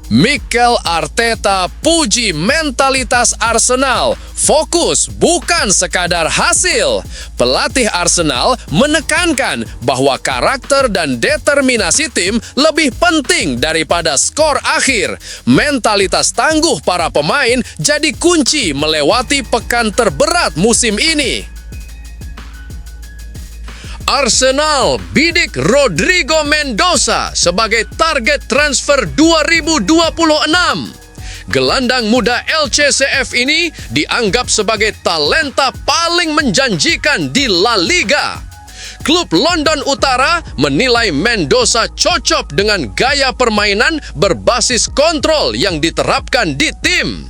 Mikel Arteta puji mentalitas Arsenal, fokus bukan sekadar hasil. Pelatih Arsenal menekankan bahwa karakter dan determinasi tim lebih penting daripada skor akhir. Mentalitas tangguh para pemain jadi kunci melewati pekan terberat musim ini. Arsenal bidik Rodrigo Mendoza sebagai target transfer 2026. Gelandang muda LCCF ini dianggap sebagai talenta paling menjanjikan di La Liga. Klub London Utara menilai Mendoza cocok dengan gaya permainan berbasis kontrol yang diterapkan di tim.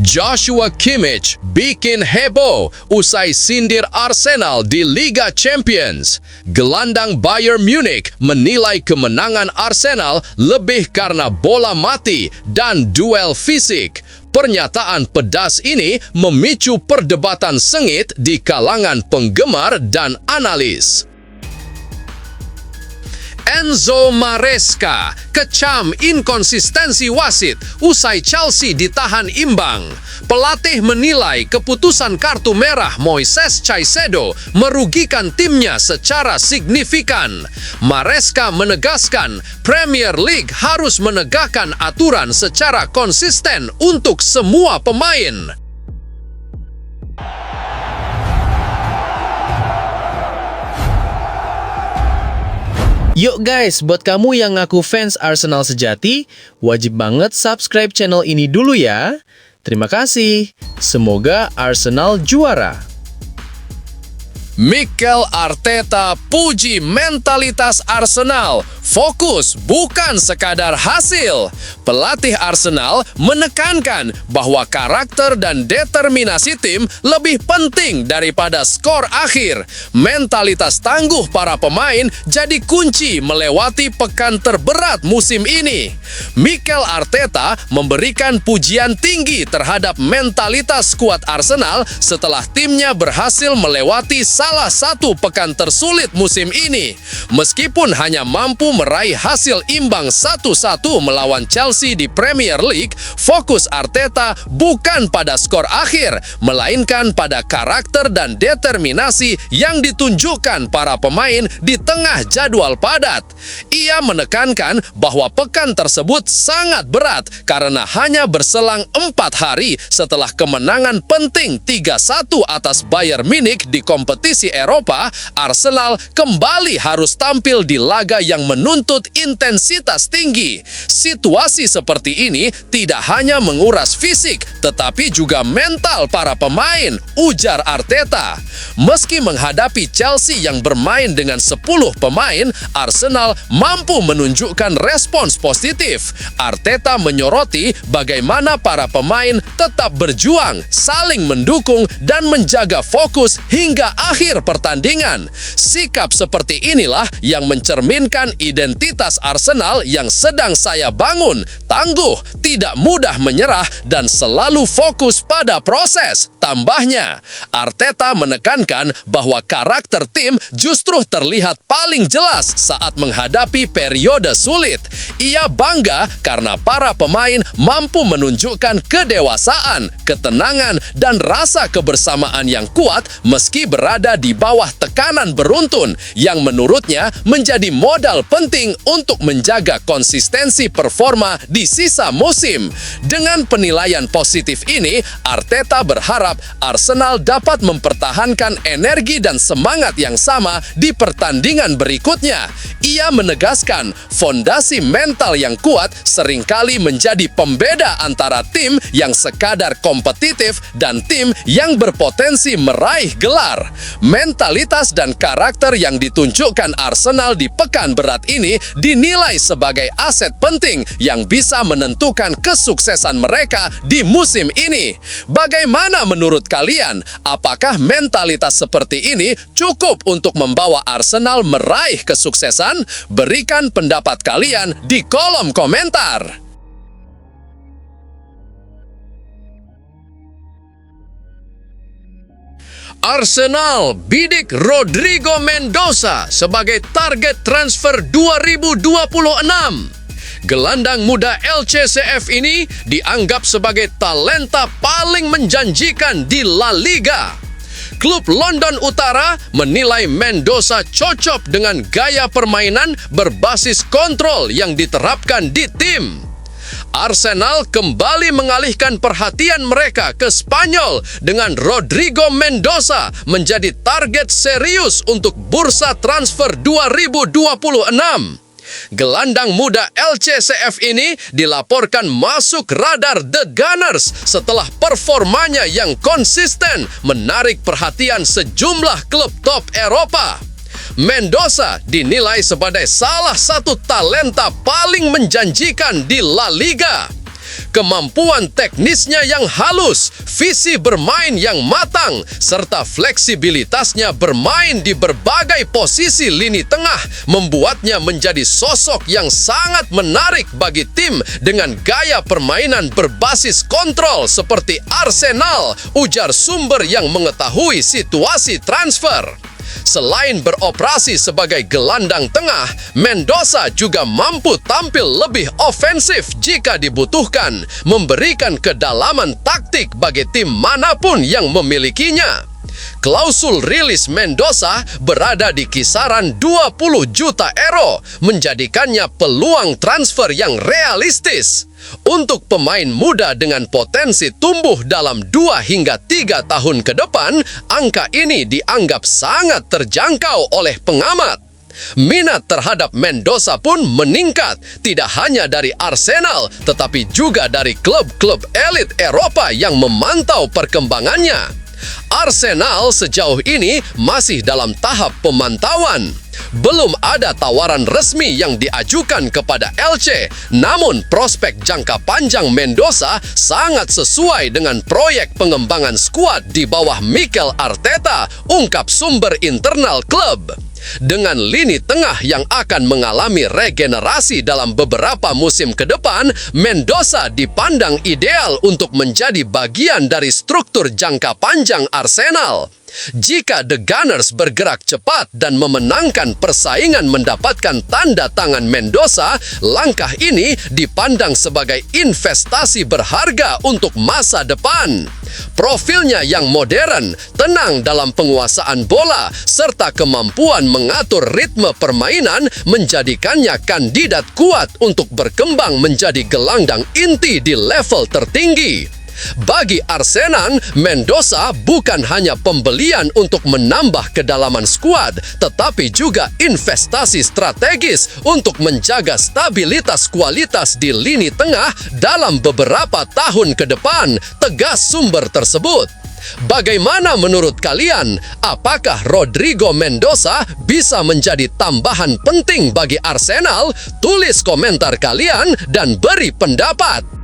Joshua Kimmich bikin heboh usai sindir Arsenal di Liga Champions. Gelandang Bayern Munich menilai kemenangan Arsenal lebih karena bola mati dan duel fisik. Pernyataan pedas ini memicu perdebatan sengit di kalangan penggemar dan analis. Enzo Maresca kecam inkonsistensi wasit usai Chelsea ditahan imbang. Pelatih menilai keputusan kartu merah Moises Caicedo merugikan timnya secara signifikan. Maresca menegaskan Premier League harus menegakkan aturan secara konsisten untuk semua pemain. Yuk guys, buat kamu yang ngaku fans Arsenal sejati, wajib banget subscribe channel ini dulu ya. Terima kasih. Semoga Arsenal juara. Mikel Arteta puji mentalitas Arsenal, fokus bukan sekadar hasil. Pelatih Arsenal menekankan bahwa karakter dan determinasi tim lebih penting daripada skor akhir. Mentalitas tangguh para pemain jadi kunci melewati pekan terberat musim ini. Mikel Arteta memberikan pujian tinggi terhadap mentalitas skuad Arsenal setelah timnya berhasil melewati salah satu pekan tersulit musim ini. Meskipun hanya mampu meraih hasil imbang 1-1 melawan Chelsea di Premier League, fokus Arteta bukan pada skor akhir, melainkan pada karakter dan determinasi yang ditunjukkan para pemain di tengah jadwal padat. Ia menekankan bahwa pekan tersebut sangat berat karena hanya berselang 4 hari setelah kemenangan penting 3-1 atas Bayern Munich di kompetisi Eropa. Arsenal kembali harus tampil di laga yang menuntut intensitas tinggi. Situasi seperti ini tidak hanya menguras fisik, tetapi juga mental para pemain, ujar Arteta. Meski menghadapi Chelsea yang bermain dengan 10 pemain, Arsenal mampu menunjukkan respons positif. Arteta menyoroti bagaimana para pemain tetap berjuang, saling mendukung, dan menjaga fokus hingga akhir pertandingan. Sikap seperti inilah yang mencerminkan identitas Arsenal yang sedang saya bangun, tangguh, tidak mudah menyerah, dan selalu fokus pada proses. Tambahnya, Arteta menekankan bahwa karakter tim justru terlihat paling jelas saat menghadapi periode sulit. Ia bangga karena para pemain mampu menunjukkan kedewasaan, ketenangan, dan rasa kebersamaan yang kuat meski berada di bawah tekanan beruntun, yang menurutnya menjadi modal penting untuk menjaga konsistensi performa di sisa musim. Dengan penilaian positif ini, Arteta berharap Arsenal dapat mempertahankan energi dan semangat yang sama di pertandingan berikutnya. Ia menegaskan fondasi mental yang kuat seringkali menjadi pembeda antara tim yang sekadar kompetitif dan tim yang berpotensi meraih gelar. Mentalitas dan karakter yang ditunjukkan Arsenal di pekan berat ini dinilai sebagai aset penting yang bisa menentukan kesuksesan mereka di musim ini. Bagaimana menurut kalian? Apakah mentalitas seperti ini cukup untuk membawa Arsenal meraih kesuksesan? Berikan pendapat kalian di kolom komentar. Arsenal bidik Rodrigo Mendoza sebagai target transfer 2026. Gelandang muda LCCF ini dianggap sebagai talenta paling menjanjikan di La Liga. Klub London Utara menilai Mendoza cocok dengan gaya permainan berbasis kontrol yang diterapkan di tim. Arsenal kembali mengalihkan perhatian mereka ke Spanyol dengan Rodrigo Mendoza menjadi target serius untuk bursa transfer 2026. Gelandang muda LCCF ini dilaporkan masuk radar The Gunners setelah performanya yang konsisten menarik perhatian sejumlah klub top Eropa. Mendoza dinilai sebagai salah satu talenta paling menjanjikan di La Liga. Kemampuan teknisnya yang halus, visi bermain yang matang, serta fleksibilitasnya bermain di berbagai posisi lini tengah membuatnya menjadi sosok yang sangat menarik bagi tim dengan gaya permainan berbasis kontrol seperti Arsenal, ujar sumber yang mengetahui situasi transfer. Selain beroperasi sebagai gelandang tengah, Mendoza juga mampu tampil lebih ofensif jika dibutuhkan, memberikan kedalaman taktik bagi tim manapun yang memilikinya. Klausul rilis Mendoza berada di kisaran 20 juta euro, menjadikannya peluang transfer yang realistis. Untuk pemain muda dengan potensi tumbuh dalam 2 hingga 3 tahun ke depan, angka ini dianggap sangat terjangkau oleh pengamat. Minat terhadap Mendoza pun meningkat, tidak hanya dari Arsenal, tetapi juga dari klub-klub elit Eropa yang memantau perkembangannya. Arsenal sejauh ini masih dalam tahap pemantauan. Belum ada tawaran resmi yang diajukan kepada LC, namun prospek jangka panjang Mendoza sangat sesuai dengan proyek pengembangan skuad di bawah Mikel Arteta, ungkap sumber internal klub. Dengan lini tengah yang akan mengalami regenerasi dalam beberapa musim ke depan, Mendoza dipandang ideal untuk menjadi bagian dari struktur jangka panjang Arsenal. Jika The Gunners bergerak cepat dan memenangkan persaingan mendapatkan tanda tangan Mendoza, langkah ini dipandang sebagai investasi berharga untuk masa depan. Profilnya yang modern, tenang dalam penguasaan bola, serta kemampuan mengatur ritme permainan menjadikannya kandidat kuat untuk berkembang menjadi gelandang inti di level tertinggi. Bagi Arsenal, Mendoza bukan hanya pembelian untuk menambah kedalaman skuad, tetapi juga investasi strategis untuk menjaga stabilitas kualitas di lini tengah dalam beberapa tahun ke depan, tegas sumber tersebut. Bagaimana menurut kalian? Apakah Rodrigo Mendoza bisa menjadi tambahan penting bagi Arsenal? Tulis komentar kalian dan beri pendapat.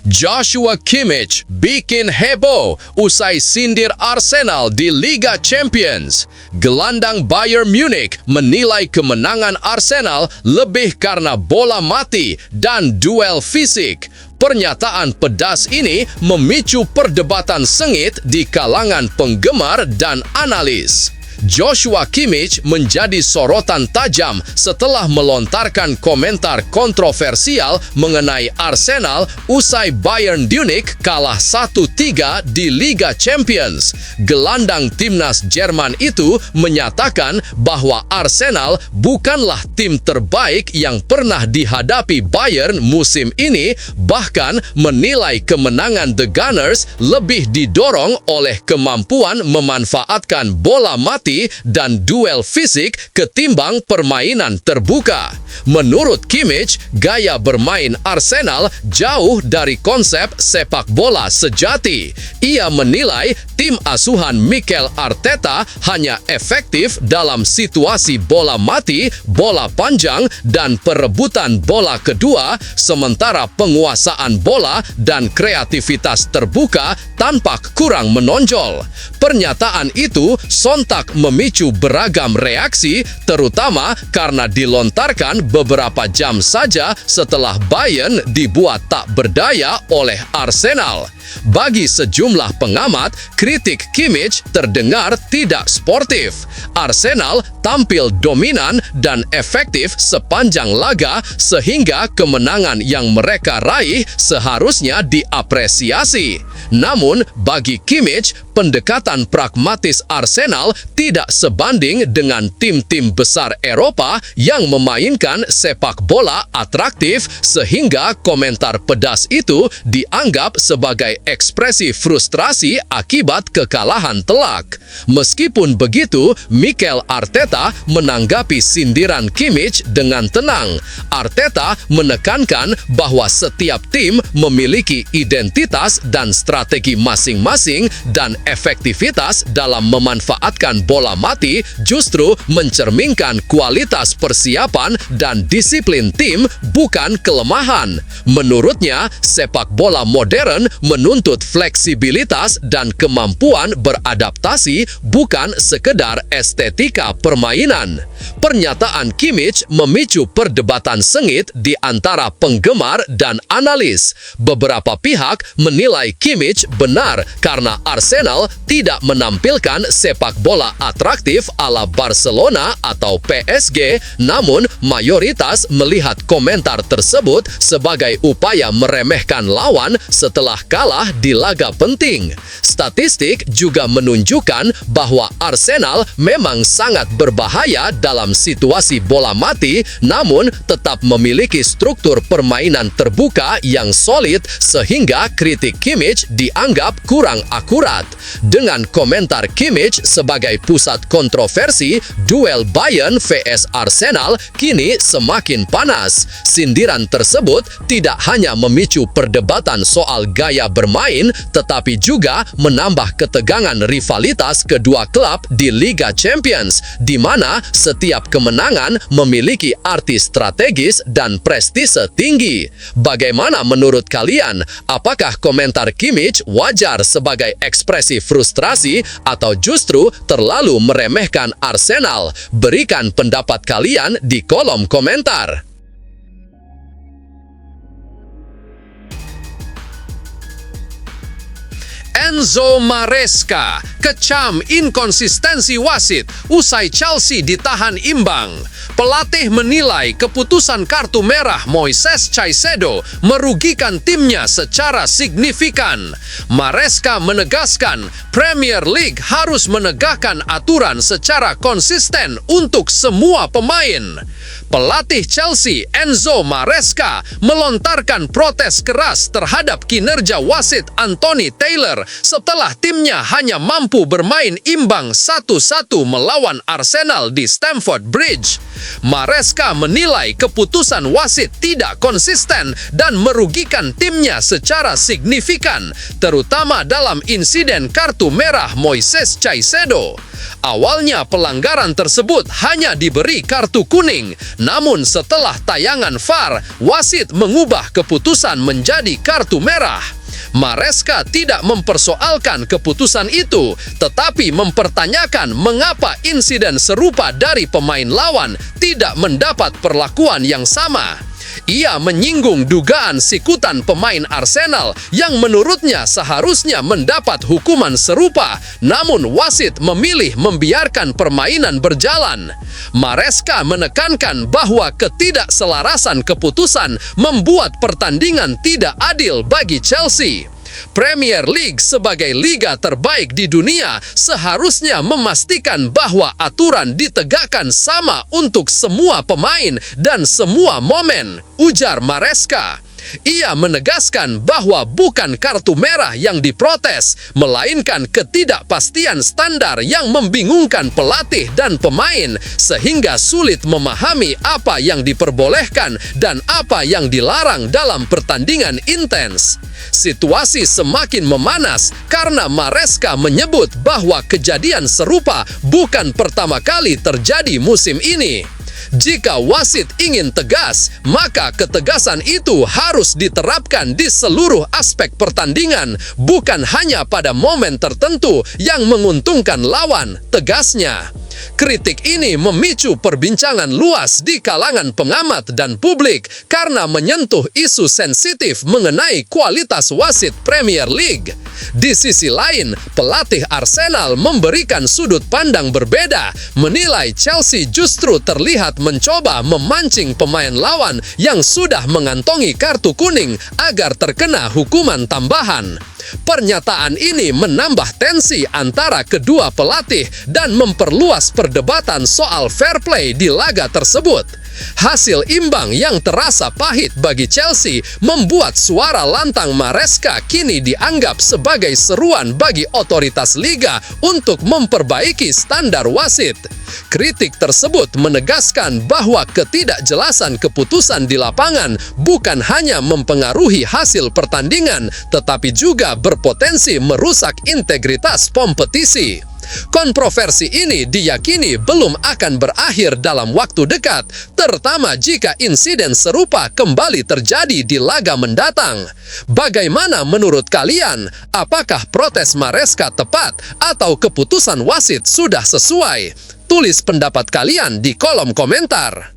Joshua Kimmich bikin heboh usai sindir Arsenal di Liga Champions. Gelandang Bayern Munich menilai kemenangan Arsenal lebih karena bola mati dan duel fisik. Pernyataan pedas ini memicu perdebatan sengit di kalangan penggemar dan analis. Joshua Kimmich menjadi sorotan tajam setelah melontarkan komentar kontroversial mengenai Arsenal usai Bayern Munich kalah 1-3 di Liga Champions. Gelandang timnas Jerman itu menyatakan bahwa Arsenal bukanlah tim terbaik yang pernah dihadapi Bayern musim ini, bahkan menilai kemenangan The Gunners lebih didorong oleh kemampuan memanfaatkan bola mati dan duel fisik ketimbang permainan terbuka. Menurut Kimmich, gaya bermain Arsenal jauh dari konsep sepak bola sejati. Ia menilai tim asuhan Mikel Arteta hanya efektif dalam situasi bola mati, bola panjang, dan perebutan bola kedua, sementara penguasaan bola dan kreativitas terbuka tampak kurang menonjol. Pernyataan itu sontak memicu beragam reaksi, terutama karena dilontarkan beberapa jam saja setelah Bayern dibuat tak berdaya oleh Arsenal. Bagi sejumlah pengamat, kritik Kimmich terdengar tidak sportif. Arsenal tampil dominan dan efektif sepanjang laga sehingga kemenangan yang mereka raih seharusnya diapresiasi. Namun, bagi Kimmich, pendekatan pragmatis Arsenal tidak sebanding dengan tim-tim besar Eropa yang memainkan sepak bola atraktif sehingga komentar pedas itu dianggap sebagai ekspresi frustrasi akibat kekalahan telak. Meskipun begitu, Mikel Arteta menanggapi sindiran Kimmich dengan tenang. Arteta menekankan bahwa setiap tim memiliki identitas dan strategi masing-masing dan efektivitas dalam memanfaatkan bola mati justru mencerminkan kualitas persiapan dan disiplin tim, bukan kelemahan. Menurutnya, sepak bola modern menuntut fleksibilitas dan kemampuan beradaptasi, bukan sekedar estetika permainan. Pernyataan Kimmich memicu perdebatan sengit di antara penggemar dan analis. Beberapa pihak menilai Kimmich benar karena Arsenal tidak menampilkan sepak bola atraktif ala Barcelona atau PSG, namun mayoritas melihat komentar tersebut sebagai upaya meremehkan lawan setelah kalah di laga penting. Statistik juga menunjukkan bahwa Arsenal memang sangat berbahaya dalam situasi bola mati, namun tetap memiliki struktur permainan terbuka yang solid sehingga kritik Kimmich dianggap kurang akurat. Dengan komentar Kimmich sebagai pusat kontroversi, duel Bayern vs Arsenal kini semakin panas. Sindiran tersebut tidak hanya memicu perdebatan soal gaya bermain, tetapi juga menambah ketegangan rivalitas kedua klub di Liga Champions, di mana setiap kemenangan memiliki arti strategis dan prestise tinggi. Bagaimana menurut kalian? Apakah komentar Kimmich wajar sebagai ekspresi frustrasi atau justru terlalu meremehkan Arsenal? Berikan pendapat kalian di kolom komentar. Enzo Maresca kecam inkonsistensi wasit usai Chelsea ditahan imbang. Pelatih menilai keputusan kartu merah Moises Caicedo merugikan timnya secara signifikan. Maresca menegaskan Premier League harus menegakkan aturan secara konsisten untuk semua pemain. Pelatih Chelsea Enzo Maresca melontarkan protes keras terhadap kinerja wasit Anthony Taylor setelah timnya hanya mampu bermain imbang 1-1 melawan Arsenal di Stamford Bridge. Maresca menilai keputusan wasit tidak konsisten dan merugikan timnya secara signifikan, terutama dalam insiden kartu merah Moises Caicedo. Awalnya pelanggaran tersebut hanya diberi kartu kuning, namun setelah tayangan VAR, wasit mengubah keputusan menjadi kartu merah. Maresca tidak mempersoalkan keputusan itu, tetapi mempertanyakan mengapa insiden serupa dari pemain lawan tidak mendapat perlakuan yang sama. Ia menyinggung dugaan sikutan pemain Arsenal yang menurutnya seharusnya mendapat hukuman serupa, namun wasit memilih membiarkan permainan berjalan. Maresca menekankan bahwa ketidakselarasan keputusan membuat pertandingan tidak adil bagi Chelsea. Premier League sebagai liga terbaik di dunia seharusnya memastikan bahwa aturan ditegakkan sama untuk semua pemain dan semua momen, ujar Maresca. Ia menegaskan bahwa bukan kartu merah yang diprotes, melainkan ketidakpastian standar yang membingungkan pelatih dan pemain, sehingga sulit memahami apa yang diperbolehkan dan apa yang dilarang dalam pertandingan intens. Situasi semakin memanas karena Maresca menyebut bahwa kejadian serupa bukan pertama kali terjadi musim ini. Jika wasit ingin tegas, maka ketegasan itu harus diterapkan di seluruh aspek pertandingan, bukan hanya pada momen tertentu yang menguntungkan lawan, tegasnya. Kritik ini memicu perbincangan luas di kalangan pengamat dan publik karena menyentuh isu sensitif mengenai kualitas wasit Premier League. Di sisi lain, pelatih Arsenal memberikan sudut pandang berbeda, menilai Chelsea justru terlihat mencoba memancing pemain lawan yang sudah mengantongi kartu kuning agar terkena hukuman tambahan. Pernyataan ini menambah tensi antara kedua pelatih dan memperluas perdebatan soal fair play di laga tersebut. Hasil imbang yang terasa pahit bagi Chelsea membuat suara lantang Maresca kini dianggap sebagai seruan bagi otoritas liga untuk memperbaiki standar wasit. Kritik tersebut menegaskan bahwa ketidakjelasan keputusan di lapangan bukan hanya mempengaruhi hasil pertandingan, tetapi juga berpotensi merusak integritas kompetisi. Kontroversi ini diyakini belum akan berakhir dalam waktu dekat, terutama jika insiden serupa kembali terjadi di laga mendatang. Bagaimana menurut kalian? Apakah protes Maresca tepat atau keputusan wasit sudah sesuai? Tulis pendapat kalian di kolom komentar.